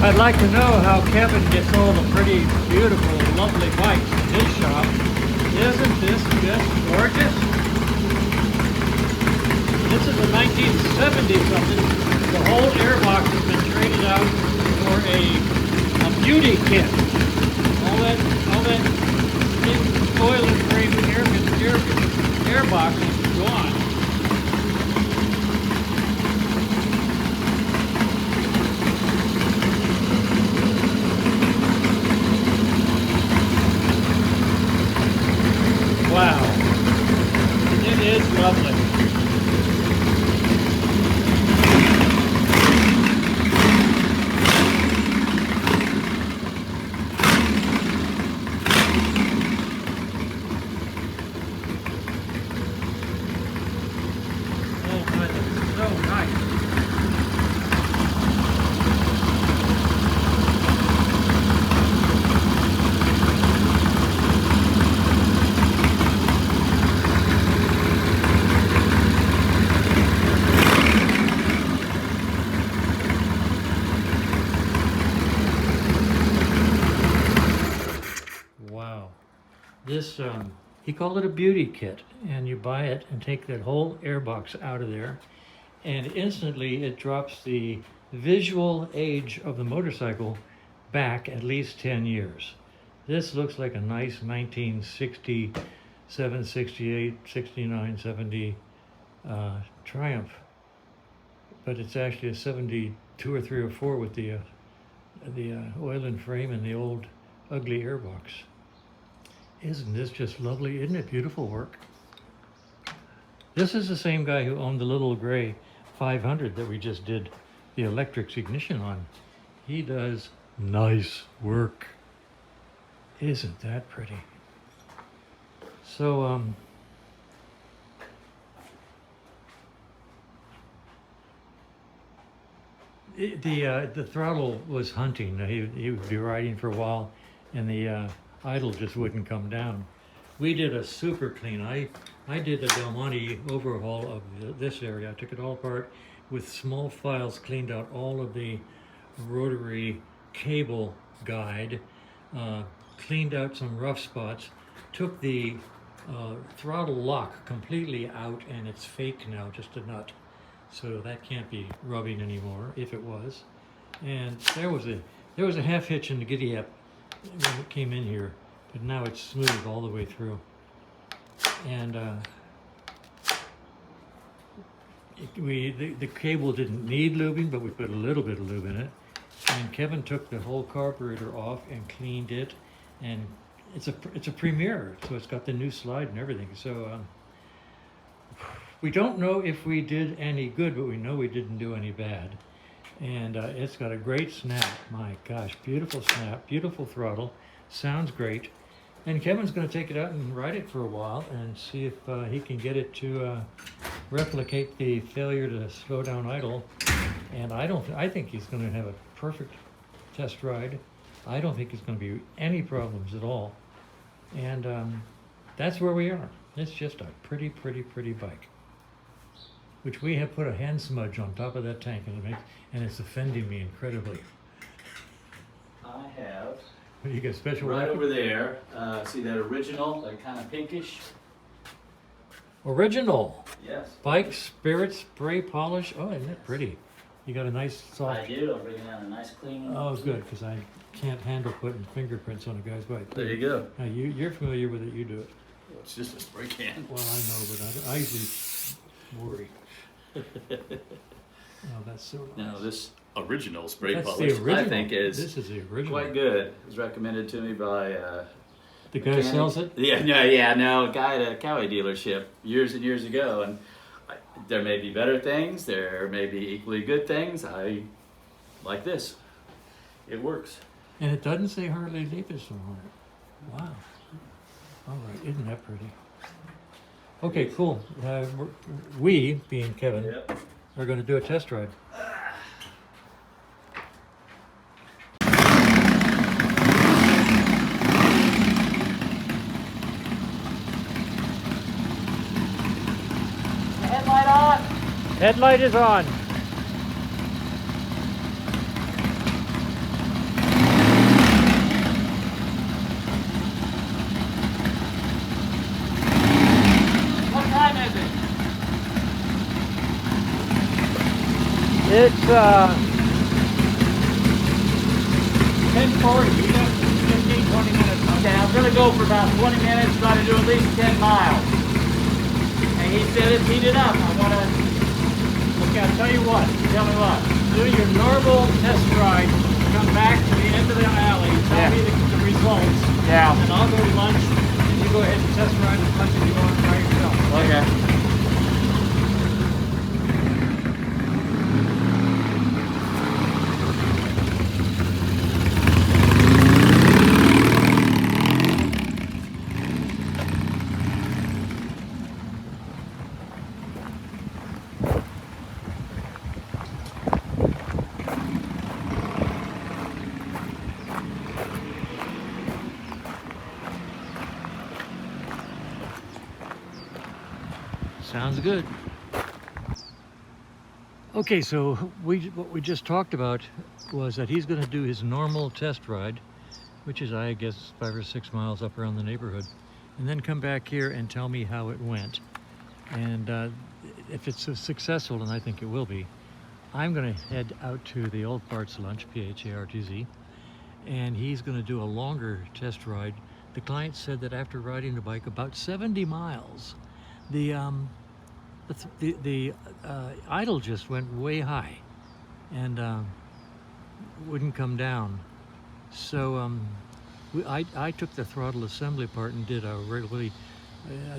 I'd like to know how Kevin gets all the pretty, beautiful, lovely bikes in his shop. Isn't this just gorgeous? This is a 1970 something. The whole airbox has been traded out for a beauty kit. All that oil and frame airbox is gone. Wow, it is lovely. Oh my, this is so nice. Wow. This, he called it a beauty kit, and you buy it and take that whole airbox out of there, and instantly it drops the visual age of the motorcycle back at least 10 years. This looks like a nice 1967, 68, 69, 70 Triumph, but it's actually a 72 or 3 or 4 with the oil and frame and the old ugly airbox. Isn't this just lovely? Isn't it beautiful work? This is the same guy who owned the little gray 500 that we just did the electric ignition on. He does nice work. Isn't that pretty? So, the throttle was hunting. He would be riding for a while, and the idle just wouldn't come down. We did a super clean. I did a Del Monte overhaul of this area. I took it all apart with small files, cleaned out all of the rotary cable guide, cleaned out some rough spots, took the throttle lock completely out, and it's fake now, just a nut. So that can't be rubbing anymore, if it was. And there was a half hitch in the giddy up when it came in here, but now it's smooth all the way through. And the cable didn't need lubing, but we put a little bit of lube in it. And Kevin took the whole carburetor off and cleaned it, and it's a Premier, so it's got the new slide and everything. So we don't know if we did any good, but we know we didn't do any bad. And it's got a great snap. My gosh, beautiful snap, beautiful throttle, sounds great. And Kevin's going to take it out and ride it for a while and see if he can get it to replicate the failure to slow down idle. And I think he's going to have a perfect test ride. I don't think there's going to be any problems at all. And that's where we are. It's just a pretty, pretty, pretty bike, which we have put a hand smudge on top of that tank, and it's offending me incredibly. I have You got special right wrapping? over there. See that original, like kind of pinkish? Original Yes. bike spirit spray polish. Oh, isn't that pretty? You got a nice soft. I do. I'm bringing out a nice clean. Oh, good, because I can't handle putting fingerprints on a guy's bike. There you go. Now, you're familiar with it. You do it. It's just a spray can. Well, I know, but I usually worry. Oh, that's so nice. Now this original spray That's polish, the original. I think is This is the original. quite good. It was recommended to me by The guy who sells it? a guy at a Cowie dealership years and years ago, and there may be better things, there may be equally good things. I like this. It works. And it doesn't say Harley Davidson on it. Wow. All right, isn't that pretty? Okay, cool. We, being Kevin, Yep. are going to do a test ride. Headlight on. Headlight is on. It's 10:40. You got 15, 20 minutes. Okay, I'm gonna go for about 20 minutes, try to do at least 10 miles. And he said it's heated up. I wanna, Okay, I'll tell you what. tell me what. Do your normal test ride. Come back to the end of the alley. Tell Yeah. me the results. Yeah. And I'll go to lunch. And you go ahead and test ride as much as you want by yourself. Okay. Sounds good. Okay, so what we just talked about was that he's going to do his normal test ride, which is, I guess, 5 or 6 miles up around the neighborhood, and then come back here and tell me how it went. And if it's successful, and I think it will be, I'm going to head out to the Old Farts Lunch, PHARTZ, and he's going to do a longer test ride. The client said that after riding the bike about 70 miles, the idle just went way high and wouldn't come down. So I took the throttle assembly part and did a really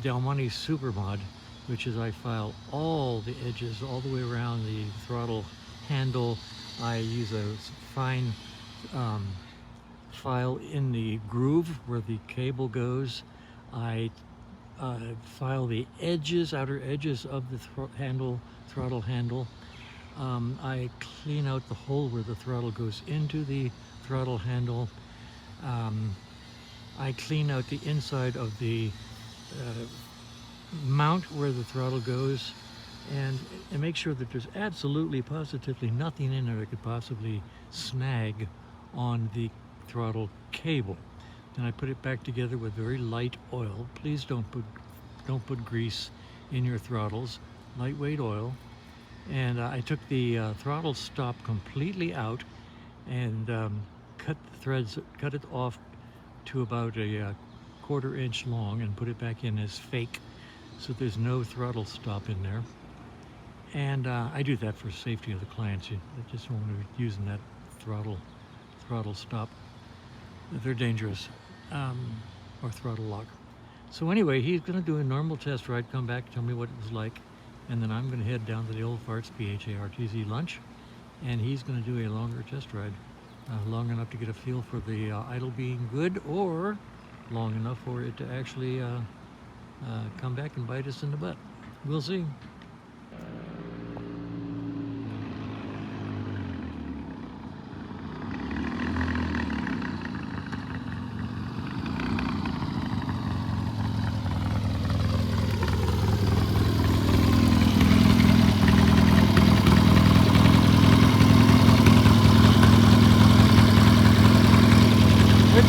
Del Monte Super Mod, which is I file all the edges all the way around the throttle handle. I use a fine file in the groove where the cable goes. I file the edges, outer edges of the throttle handle. I clean out the hole where the throttle goes into the throttle handle. I clean out the inside of the mount where the throttle goes, and make sure that there's absolutely, positively nothing in there that could possibly snag on the throttle cable. And I put it back together with very light oil. Please don't put grease in your throttles. Lightweight oil. And I took the throttle stop completely out and cut it off to about a 1/4 inch long and put it back in as fake, so there's no throttle stop in there. And I do that for safety of the clients. You just don't want to be using that throttle stop. They're dangerous, or throttle lock. So anyway, he's going to do a normal test ride, come back, tell me what it was like, and then I'm going to head down to the Old Farts PHARTZ lunch, and he's going to do a longer test ride, long enough to get a feel for the idle being good, or long enough for it to actually come back and bite us in the butt. We'll see.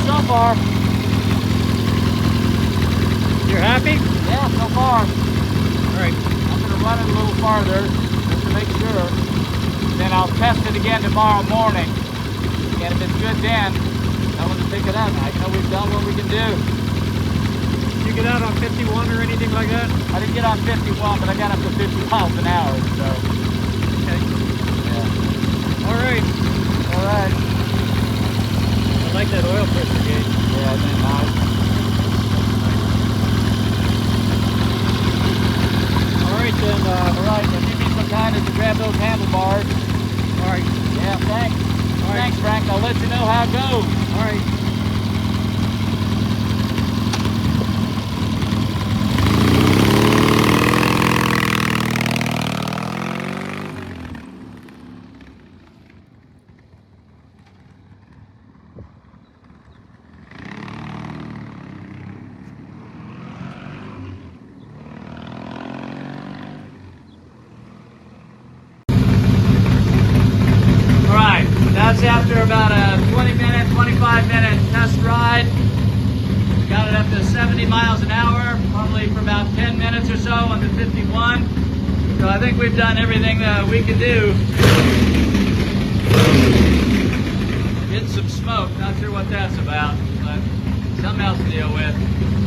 So far. You're happy? Yeah, so far. All right. I'm going to run it a little farther just to make sure. Then I'll test it again tomorrow morning. And if it's good then, I'm going to pick it up. I know we've done what we can do. Did you get out on 51 or anything like that? I didn't get on 51, but I got up to 50 miles an hour, so. Okay. Yeah. All right. All right. I like that oil pressure gauge. Yeah, isn't it nice? All right then. All right, if you need some guidance to grab those handlebars. All right. Yeah, thanks. All right. Thanks, Frank. I'll let you know how it goes. All right. That's after about a 25-minute test ride. Got it up to 70 miles an hour, probably for about 10 minutes or so on the 51. So I think we've done everything that we can do. Getting some smoke, not sure what that's about, but something else to deal with.